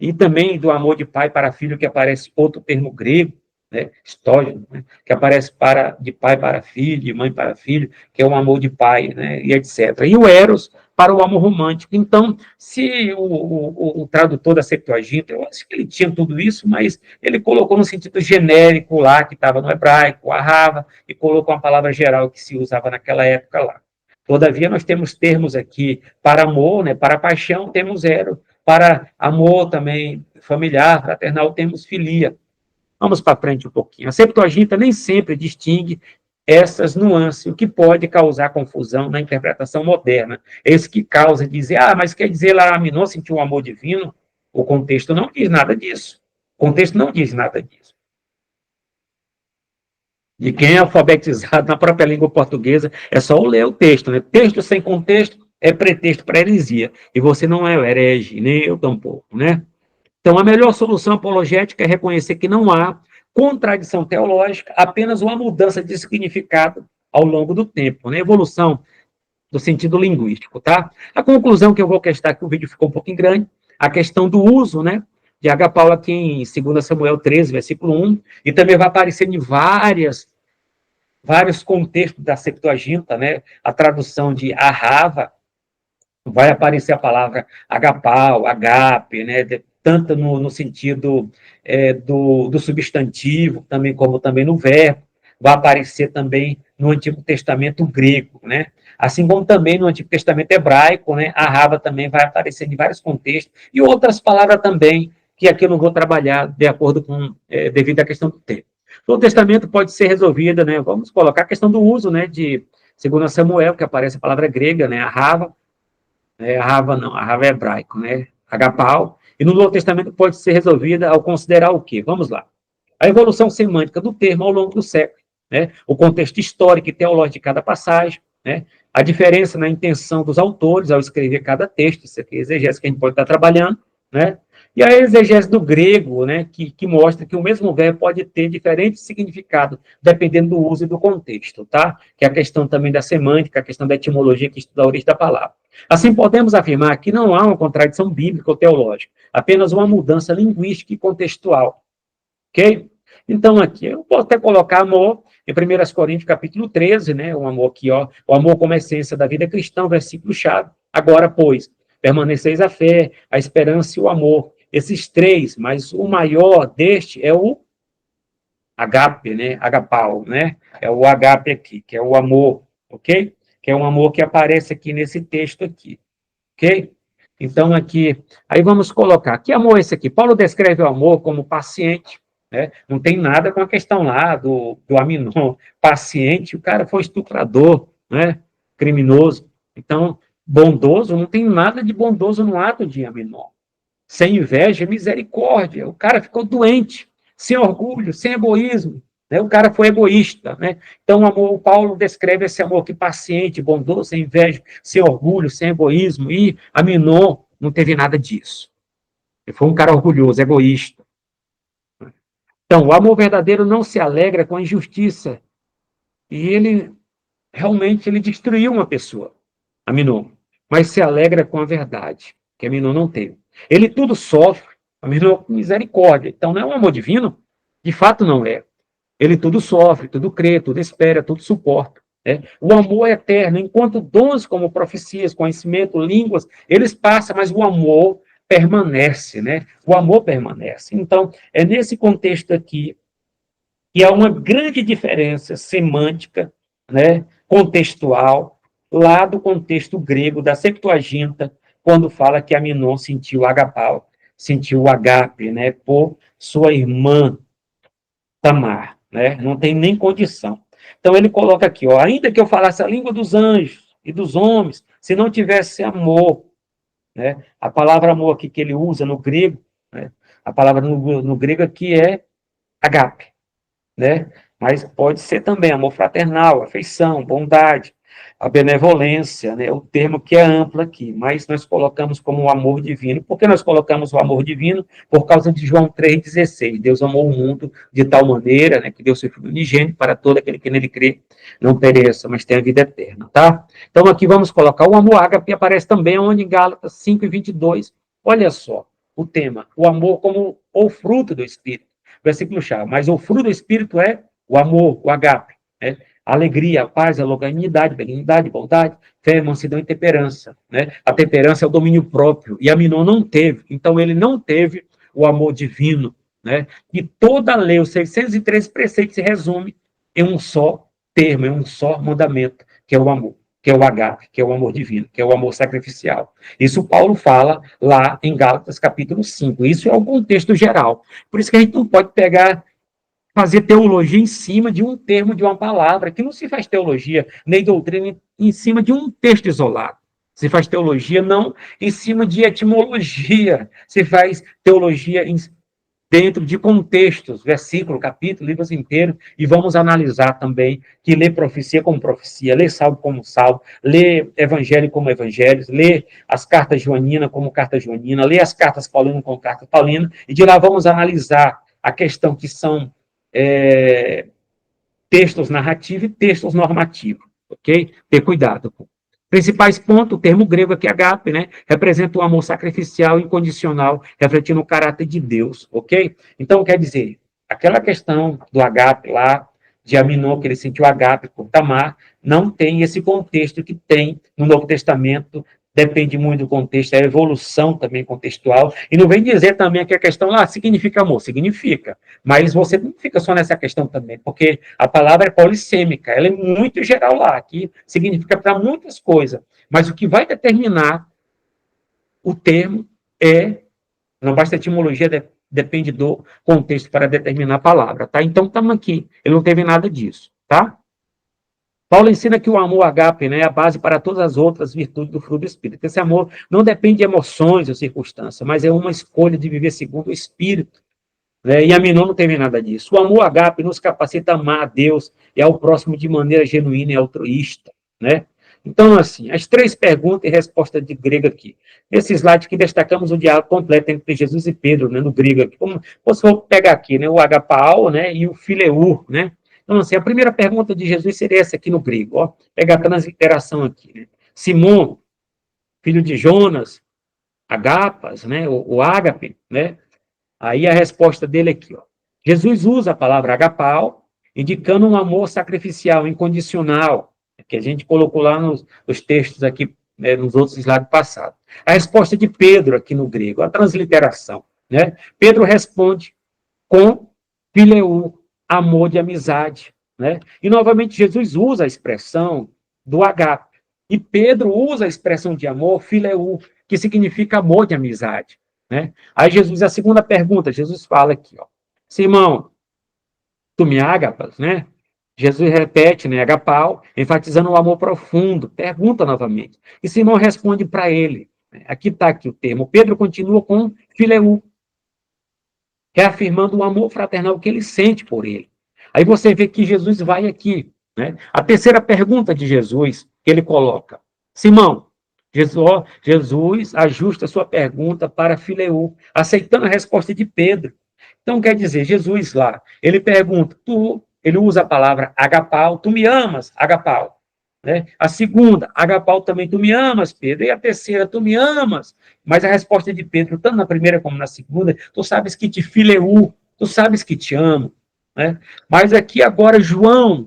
e também do amor de pai para filho, que aparece outro termo grego, né, estógeno, né, que aparece de pai para filho, de mãe para filho, que é o amor de pai, né, e etc. E o eros para o amor romântico. Então, se o tradutor da Septuaginta, eu acho que ele tinha tudo isso, mas ele colocou no sentido genérico lá, que estava no hebraico, ahava, e colocou uma palavra geral que se usava naquela época lá. Todavia, nós temos termos aqui para amor, né, para paixão, temos eros, para amor também familiar, fraternal, temos filia. Vamos para frente um pouquinho. A Septuaginta nem sempre distingue essas nuances, o que pode causar confusão na interpretação moderna. Esse que causa dizer, mas quer dizer lá, Aminon sentiu um amor divino? O contexto não diz nada disso. O contexto não diz nada disso. De quem é alfabetizado na própria língua portuguesa, é só ler o texto, né? Texto sem contexto é pretexto para heresia. E você não é herege, nem eu tampouco, né? Então, a melhor solução apologética é reconhecer que não há contradição teológica, apenas uma mudança de significado ao longo do tempo, né? Evolução do sentido linguístico, tá? A conclusão que eu vou questar, que o vídeo ficou um pouquinho grande, a questão do uso, né, de agapau aqui em 2 Samuel 13, versículo 1, e também vai aparecer em vários contextos da Septuaginta, né? A tradução de ahava, vai aparecer a palavra agapau, agape, né? Tanto no sentido do substantivo, também como também no verbo, vai aparecer também no Antigo Testamento grego, né? Assim como também no Antigo Testamento hebraico, né? A rava também vai aparecer em vários contextos, e outras palavras também, que aqui eu não vou trabalhar de acordo com, devido à questão do tempo. O Testamento pode ser resolvido, né? Vamos colocar a questão do uso, né? De 2 Samuel, que aparece a palavra grega, né? A rava, a Rava não, a Rava é hebraico, né? Agapau. E no Novo Testamento pode ser resolvida ao considerar o quê? Vamos lá. A evolução semântica do termo ao longo do século, né? O contexto histórico e teológico de cada passagem, né? A diferença na intenção dos autores ao escrever cada texto, isso aqui é exegese que a gente pode estar trabalhando, né? E a exegese do grego, né, que mostra que o mesmo verbo pode ter diferentes significados, dependendo do uso e do contexto, tá? Que é a questão também da semântica, a questão da etimologia, que estuda a origem da palavra. Assim, podemos afirmar que não há uma contradição bíblica ou teológica, apenas uma mudança linguística e contextual, ok? Então, aqui, eu posso até colocar amor em 1 Coríntios, capítulo 13, né? O amor aqui, ó, o amor como essência da vida cristã, versículo-chave. Agora, pois, permaneceis a fé, a esperança e o amor. Esses três, mas o maior deste é o agape, né? Agapau, né? É o agape aqui, que é o amor, ok? Que é um amor que aparece aqui nesse texto aqui, ok? Então, aqui, aí vamos colocar, que amor é esse aqui? Paulo descreve o amor como paciente, né? Não tem nada com a questão lá do Aminon, paciente, o cara foi estuprador, né? Criminoso. Então, bondoso, não tem nada de bondoso no ato de Aminon. Sem inveja, misericórdia. O cara ficou doente, sem orgulho, sem egoísmo. Né? O cara foi egoísta. Né? Então, o Paulo descreve esse amor que paciente, bondoso, sem inveja, sem orgulho, sem egoísmo. E Aminon não teve nada disso. Ele foi um cara orgulhoso, egoísta. Então, o amor verdadeiro não se alegra com a injustiça. E ele destruiu uma pessoa, Aminon, mas se alegra com a verdade, que Aminon não teve. Ele tudo sofre, Aminon com misericórdia. Então, não é um amor divino? De fato, não é. Ele tudo sofre, tudo crê, tudo espera, tudo suporta. Né? O amor é eterno, enquanto dons como profecias, conhecimento, línguas, eles passam, mas o amor permanece, né? O amor permanece. Então, é nesse contexto aqui que há uma grande diferença semântica, né, contextual, lá do contexto grego, da Septuaginta, quando fala que Aminon sentiu agapau, sentiu o agape, né, por sua irmã Tamar, né, não tem nem condição. Então ele coloca aqui, ó, ainda que eu falasse a língua dos anjos e dos homens, se não tivesse amor, né, a palavra amor aqui que ele usa no grego, né, a palavra no grego aqui é agape, né? Mas pode ser também amor fraternal, afeição, bondade, a benevolência, né? O termo que é amplo aqui, mas nós colocamos como o amor divino. Por que nós colocamos o amor divino? Por causa de João 3,16. Deus amou o mundo de tal maneira, né, que deu seu Filho unigênito para todo aquele que nele crê, não pereça, mas tenha vida eterna, tá? Então aqui vamos colocar o amor ágape, aparece também onde em Gálatas 5:22. Olha só. o tema, o amor como o fruto do Espírito. Versículo-chave. Mas o fruto do Espírito é o amor, o agape, né? A alegria, a paz, a longanimidade, benignidade, bondade, fé, mansidão e temperança, né? A temperança é o domínio próprio, e Aminon não teve. Então, ele não teve o amor divino, né? E toda a lei, os 613 preceitos, se resume em um só termo, em um só mandamento, que é o amor, que é o agape, que é o amor divino, que é o amor sacrificial. Isso Paulo fala lá em Gálatas capítulo 5. Isso é o contexto geral. Por isso que a gente não pode pegar, fazer teologia em cima de um termo, de uma palavra, que não se faz teologia, nem doutrina em cima de um texto isolado. Se faz teologia não em cima de etimologia, se faz teologia dentro de contextos, versículo, capítulo, livros inteiros, e vamos analisar também que lê profecia como profecia, lê salmo como salmo, lê evangelho como evangelho, lê as cartas joaninas como carta joanina, lê as cartas paulinas como carta paulina, e de lá vamos analisar a questão que são textos narrativos e textos normativos, ok? Ter cuidado. Principais pontos, o termo grego aqui, agape, né? Representa o amor sacrificial incondicional, refletindo o caráter de Deus, ok? Então, quer dizer, aquela questão do agape lá, de Aminon, que ele sentiu agape por Tamar, não tem esse contexto que tem no Novo Testamento, depende muito do contexto, é a evolução também contextual, e não vem dizer também que a questão lá significa amor, significa, mas você não fica só nessa questão também, porque a palavra é polissêmica, ela é muito geral lá, que significa para muitas coisas, mas o que vai determinar o termo não basta a etimologia, depende do contexto para determinar a palavra, tá? Então, estamos aqui, ele não teve nada disso, tá? Paulo ensina que o amor agape, né, é a base para todas as outras virtudes do fruto do Espírito. Esse amor não depende de emoções ou circunstâncias, mas é uma escolha de viver segundo o Espírito. Né? E Aminon não teve nada disso. O amor agape nos capacita a amar a Deus e ao próximo de maneira genuína e altruísta. Né? Então, assim, as 3 perguntas e resposta de grego aqui. Nesse slide que destacamos o diálogo completo entre Jesus e Pedro, né, no grego aqui. Como se for pegar aqui, né, o agapao, né, e o fileu, né? Então, assim, a primeira pergunta de Jesus seria essa aqui no grego, ó. Pegar a transliteração aqui, né? Simão, filho de Jonas, agapas, né, o ágape, né? Aí a resposta dele é aqui, ó. Jesus usa a palavra agapao, indicando um amor sacrificial, incondicional, que a gente colocou lá nos textos aqui, né, nos outros slides passados. A resposta de Pedro aqui no grego, a transliteração, né? Pedro responde com fileu, amor de amizade, né? E novamente Jesus usa a expressão do agape. E Pedro usa a expressão de amor, fileu, que significa amor de amizade, né? Aí Jesus, a segunda pergunta, Jesus fala aqui, ó. Simão, tu me agapas, né? Jesus repete, né, agapau, enfatizando o amor profundo. Pergunta novamente. E Simão responde para ele. Aqui está aqui o termo. Pedro continua com fileu, reafirmando o amor fraternal que ele sente por ele. Aí você vê que Jesus vai aqui, né? A terceira pergunta de Jesus, que ele coloca. Simão, Jesus ajusta a sua pergunta para Fileu, aceitando a resposta de Pedro. Então, quer dizer, Jesus lá, ele pergunta, ele usa a palavra agapau, tu me amas, agapau. Né? A segunda, agapau também, tu me amas, Pedro. E a terceira, tu me amas. Mas a resposta de Pedro, tanto na primeira como na segunda, tu sabes que te fileu, tu sabes que te amo. Né? Mas aqui agora, João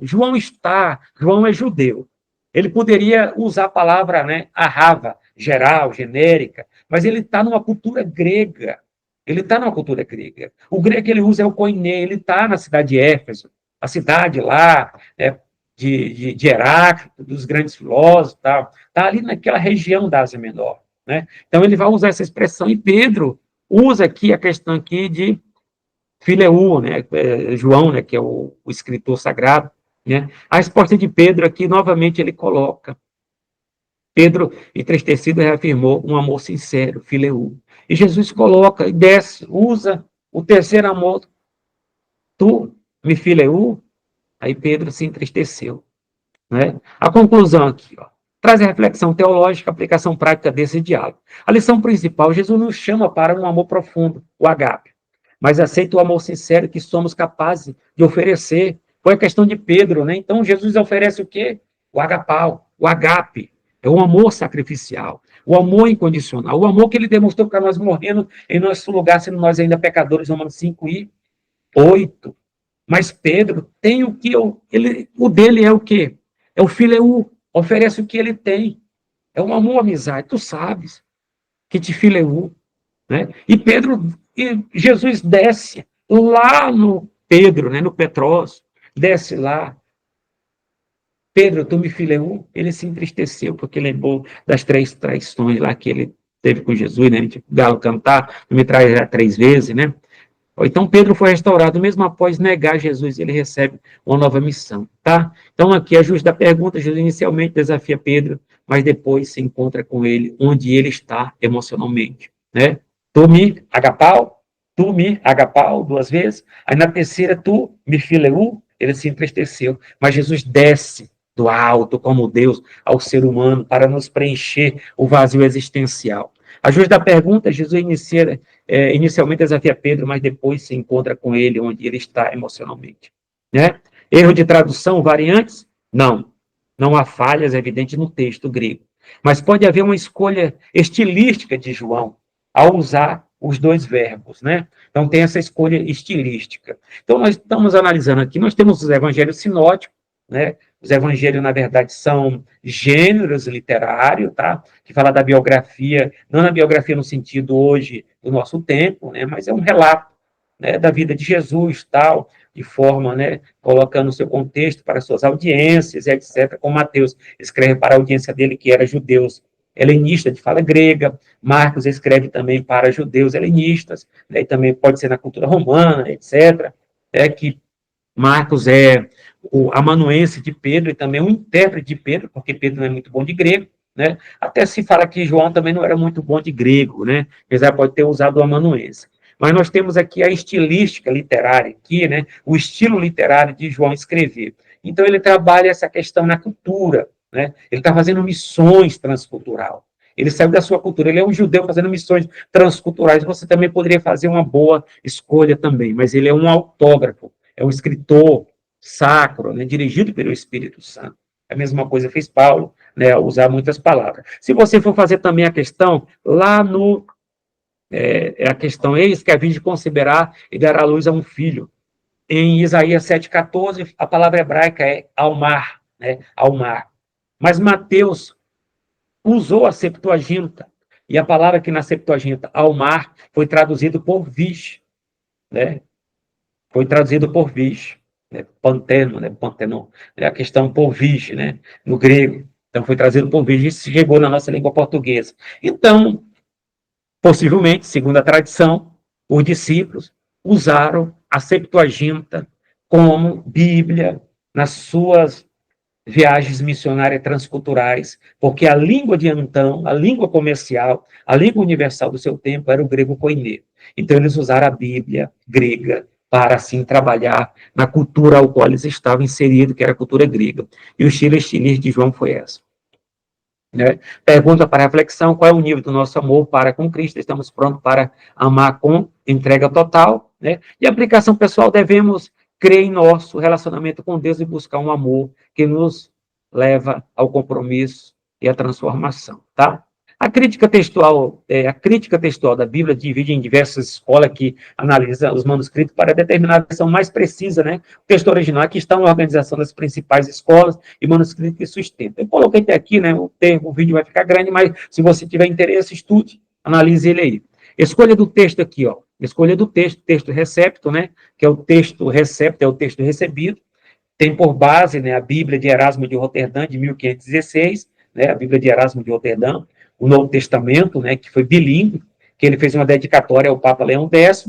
é judeu. Ele poderia usar a palavra, né, arrava, geral, genérica, mas ele está numa cultura grega. Ele está numa cultura grega. O grego que ele usa é o koiné, ele está na cidade de Éfeso, a cidade lá, né, de Heráclito, dos grandes filósofos, está ali naquela região da Ásia Menor. Né? Então, ele vai usar essa expressão, e Pedro usa aqui a questão aqui de Fileu, né? João, né, que é o escritor sagrado. Né? A resposta de Pedro aqui, novamente, ele coloca. Pedro, entristecido, reafirmou um amor sincero, fileu. E Jesus coloca e desce, usa o terceiro amor, tu me fileu. Aí Pedro se entristeceu. Né? A conclusão aqui, ó, traz a reflexão teológica, a aplicação prática desse diálogo. A lição principal, Jesus nos chama para um amor profundo, o agape, mas aceita o amor sincero que somos capazes de oferecer. Foi a questão de Pedro, né? Então Jesus oferece o quê? O agapau, o agape, é o amor sacrificial. o amor incondicional, o amor que ele demonstrou para nós morrendo em nosso lugar, sendo nós ainda pecadores, Romanos 5:8. Mas Pedro tem o que o dele é o quê? É o fileu, oferece o que ele tem. É um amor, amizade, tu sabes que te fileu, né? E Jesus desce lá no Pedro, né, no Petrócio, desce lá. Pedro, tu me fileu? Ele se entristeceu, porque lembrou das 3 traições lá que ele teve com Jesus, né? Tipo, galo cantar, me trai 3 vezes, né? Então, Pedro foi restaurado, mesmo após negar Jesus, ele recebe uma nova missão, tá? Então, aqui, ajuste da pergunta, Jesus inicialmente desafia Pedro, mas depois se encontra com ele, onde ele está emocionalmente, né? Tu me agapau, 2 vezes, aí na terceira, tu me fileu, ele se entristeceu, mas Jesus desce do alto, como Deus, ao ser humano, para nos preencher o vazio existencial. Ajuste da pergunta, Jesus inicialmente desafia Pedro, mas depois se encontra com ele onde ele está emocionalmente. Né? Erro de tradução, variantes? Não. Não há falhas evidentes no texto grego. Mas pode haver uma escolha estilística de João ao usar os 2 verbos, né? Então tem essa escolha estilística. Então nós estamos analisando aqui, nós temos os evangelhos sinóticos, né? Os evangelhos, na verdade, são gêneros literários, tá? Que fala da biografia, não na biografia no sentido hoje do nosso tempo, né? Mas é um relato, né, da vida de Jesus, tal, de forma, né, colocando o seu contexto para suas audiências, etc., como Mateus escreve para a audiência dele, que era judeus helenistas de fala grega, Marcos escreve também para judeus helenistas, né, e também pode ser na cultura romana, etc., que Marcos é o amanuense de Pedro e também o intérprete de Pedro, porque Pedro não é muito bom de grego, né? Até se fala que João também não era muito bom de grego, né? Apesar pode ter usado o amanuense. Mas nós temos aqui a estilística literária, aqui, né? O estilo literário de João escrever. Então ele trabalha essa questão na cultura, né? Ele está fazendo missões transcultural. Ele saiu da sua cultura, ele é um judeu fazendo missões transculturais. Você também poderia fazer uma boa escolha também, mas ele é um autógrafo, é um escritor sacro, né, dirigido pelo Espírito Santo. A mesma coisa fez Paulo, né, usar muitas palavras. Se você for fazer também a questão, lá no a questão, eis que a virgem conceberá e dará luz a um filho. Em Isaías 7,14, a palavra hebraica é almar, né, almar. Mas Mateus usou a Septuaginta, e a palavra que na Septuaginta, almar, foi traduzido por vis, né? Foi traduzido por vis, né? Panteno, né? Pantenon, é a questão por vis, né? No grego. Então, foi trazido por vis e chegou na nossa língua portuguesa. Então, possivelmente, segundo a tradição, os discípulos usaram a Septuaginta como Bíblia nas suas viagens missionárias transculturais, porque a língua de então, a língua comercial, a língua universal do seu tempo era o grego koiné. Então, eles usaram a Bíblia grega para, assim, trabalhar na cultura ao qual eles estavam inseridos, que era a cultura grega. E o estilo de João foi essa. Né? Pergunta para reflexão: qual é o nível do nosso amor para com Cristo? Estamos prontos para amar com entrega total? Né? E aplicação pessoal: devemos crer em nosso relacionamento com Deus e buscar um amor que nos leva ao compromisso e à transformação. Tá? A crítica textual da Bíblia divide em diversas escolas que analisam os manuscritos para determinar a versão mais precisa, né? O texto original, aqui está uma organização das principais escolas e manuscritos que sustentam. Eu coloquei até aqui, né? O vídeo vai ficar grande, mas se você tiver interesse, estude, analise ele aí. Escolha do texto aqui, ó. Escolha do texto recepto, né? Que é o texto recepto, é o texto recebido. Tem por base, né, a Bíblia de Erasmo de Roterdã, de 1516, né? A Bíblia de Erasmo de Roterdã, o Novo Testamento, né, que foi bilíngue, que ele fez uma dedicatória ao Papa Leão X,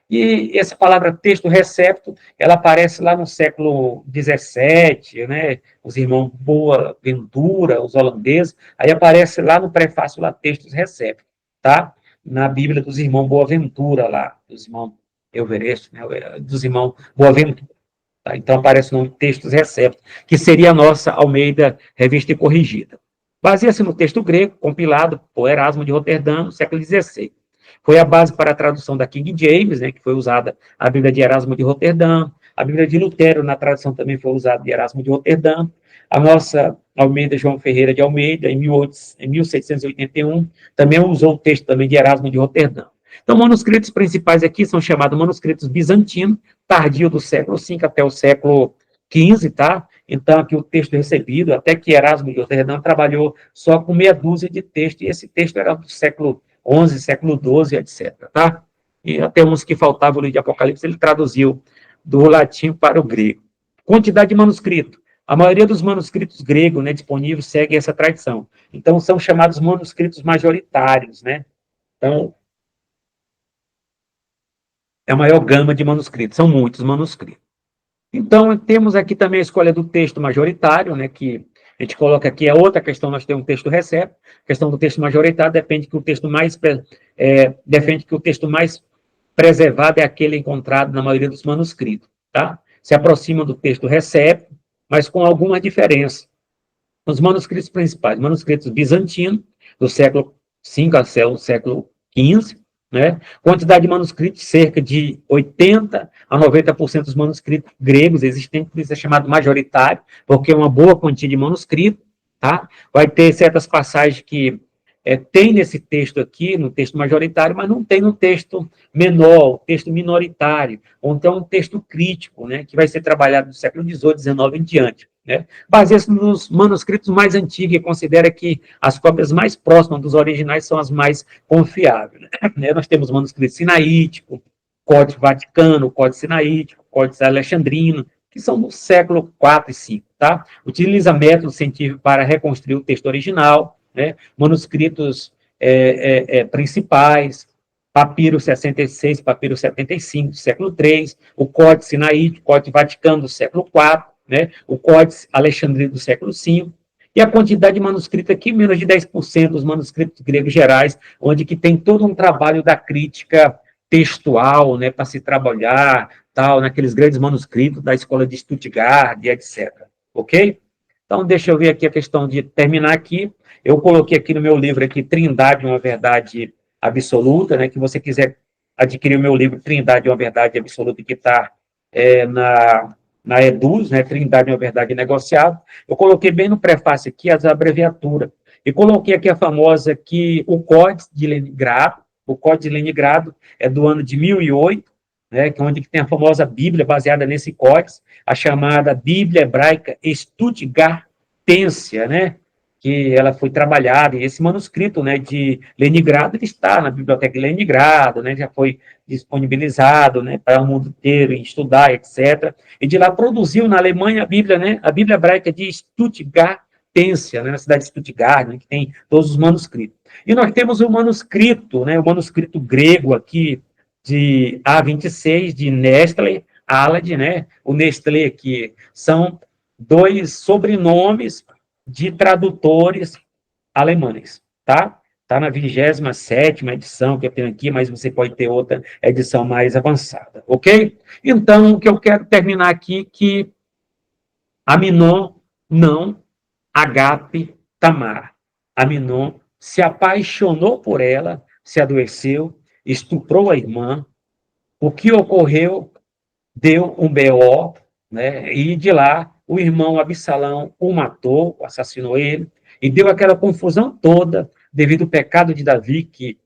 e essa palavra texto recepto, ela aparece lá no século XVII, né, os irmãos Boaventura, os holandeses, aí aparece lá no prefácio lá, textos recepto, tá? Na Bíblia dos irmãos Boaventura lá, dos irmãos Everest, né, dos irmãos Boaventura. Tá? Então aparece no textos recepto, que seria a nossa Almeida Revista e Corrigida. Baseia-se no texto grego, compilado por Erasmo de Roterdã, no século XVI. Foi a base para a tradução da King James, né, que foi usada a Bíblia de Erasmo de Roterdã, a Bíblia de Lutero, na tradução também foi usada de Erasmo de Roterdã, A nossa Almeida João Ferreira de Almeida, em 1781, também usou o texto também de Erasmo de Roterdã. Então, manuscritos principais aqui são chamados manuscritos bizantinos, tardio do século V até o século XV, tá? Então, aqui o texto recebido, até que Erasmo de Roterdã trabalhou só com meia dúzia de textos, e esse texto era do século XI, século XII, etc., tá? E até uns que faltavam ali de Apocalipse, ele traduziu do latim para o grego. Quantidade de manuscrito. A maioria dos manuscritos gregos, né, disponíveis segue essa tradição. Então, são chamados manuscritos majoritários, né? Então, é a maior gama de manuscritos, são muitos manuscritos. Então, temos aqui também a escolha do texto majoritário, né, que a gente coloca aqui, é outra questão, nós temos um texto recebe, a questão do texto majoritário depende que o texto mais, defende que o texto mais preservado é aquele encontrado na maioria dos manuscritos, tá? Se aproxima do texto recebe, mas com alguma diferença. Os manuscritos principais, manuscritos bizantinos, do século V até o século XV, né? Quantidade de manuscritos, cerca de 80% a 90% dos manuscritos gregos existentes, por isso é chamado majoritário, porque é uma boa quantia de manuscrito, tá? Vai ter certas passagens que tem nesse texto aqui, no texto majoritário, mas não tem no texto menor, texto minoritário, ou então um texto crítico, né, que vai ser trabalhado do século XVIII, XIX em diante. Né? Baseia-se nos manuscritos mais antigos e considera que as cópias mais próximas dos originais são as mais confiáveis. Né? Nós temos manuscrito sinaítico, Códice Vaticano, Códice Sinaítico, Códice Alexandrino, que são do século IV e V. Tá? Utiliza métodos científicos para reconstruir o texto original, né? Manuscritos principais, Papiro 66, Papiro 75, do século III, o Códice Sinaítico, Códice Vaticano, do século IV, né? O Códice Alexandrino, do século V, e a quantidade de manuscritos aqui, menos de 10% dos manuscritos gregos gerais, onde que tem todo um trabalho da crítica textual, né, para se trabalhar, tal, naqueles grandes manuscritos da escola de Stuttgart, etc. Ok? Então, deixa eu ver aqui a questão de terminar aqui. Eu coloquei aqui no meu livro aqui, Trindade, uma verdade absoluta, né? Que você quiser adquirir o meu livro Trindade, uma verdade absoluta, que está na Eduz, né? Trindade, uma verdade negociável. Eu coloquei bem no prefácio aqui as abreviaturas. E coloquei aqui a famosa que o Códice de Leningrado, o Códice de Leningrado é do ano de 1008, né, que é onde tem a famosa Bíblia baseada nesse códice, a chamada Bíblia Hebraica Stuttgartensia, né, que ela foi trabalhada, e esse manuscrito, né, de Leningrado, ele está na Biblioteca de Leningrado, né, já foi disponibilizado, né, para o mundo inteiro estudar, etc. E de lá produziu na Alemanha a Bíblia Hebraica de Stuttgartensia, né, na cidade de Stuttgart, né, que tem todos os manuscritos. E nós temos o manuscrito, né, o manuscrito grego aqui, de A26, de Nestlé, Alad, né? O Nestlé aqui são dois sobrenomes de tradutores alemães, tá? Está na 27ª edição que eu tenho aqui, mas você pode ter outra edição mais avançada, ok? Então, o que eu quero terminar aqui, que Aminon não Agape Tamar. Aminon se apaixonou por ela, se adoeceu, estuprou a irmã. O que ocorreu deu um BO, né? E de lá o irmão Absalão o matou, assassinou ele, e deu aquela confusão toda devido ao pecado de Davi, que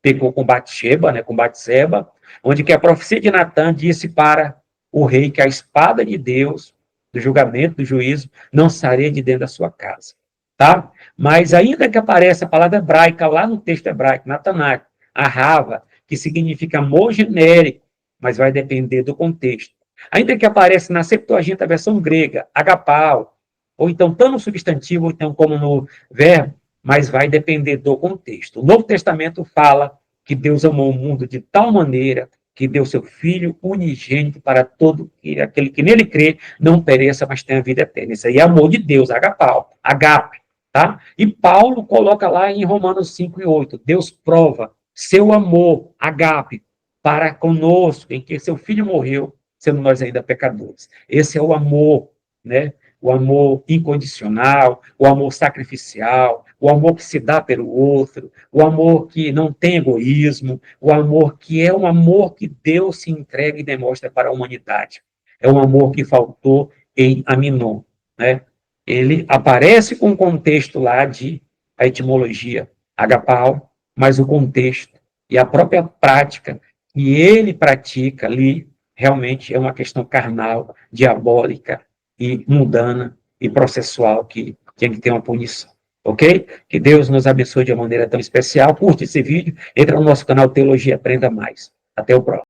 pecou com Batseba, né, com Batseba, onde que a profecia de Natã disse para o rei que a espada de Deus, do julgamento, do juízo, não sairia de dentro da sua casa. Tá? Mas ainda que apareça a palavra hebraica lá no texto hebraico, na Tanakh, a Rava, que significa amor genérico, mas vai depender do contexto. Ainda que apareça na Septuaginta, a versão grega, agapau, ou então tanto no substantivo, ou então como no verbo, mas vai depender do contexto. O Novo Testamento fala que Deus amou o mundo de tal maneira que deu seu Filho unigênito para todo aquele que nele crê, não pereça, mas tenha vida eterna. Isso aí é amor de Deus, agapau, agape, tá? E Paulo coloca lá em Romanos 5 e 8, Deus prova seu amor, agape, para conosco, em que seu Filho morreu, sendo nós ainda pecadores. Esse é o amor, né? O amor incondicional, o amor sacrificial, o amor que se dá pelo outro, o amor que não tem egoísmo, o amor que é um amor que Deus se entrega e demonstra para a humanidade. É um amor que faltou em Aminon, né? ele aparece com o contexto lá de a etimologia, agapau, mas o contexto e a própria prática que ele pratica ali realmente é uma questão carnal, diabólica e mundana e processual que tem que ter uma punição. Ok? Que Deus nos abençoe de uma maneira tão especial. Curte esse vídeo, entra no nosso canal Teologia Aprenda Mais. Até o próximo.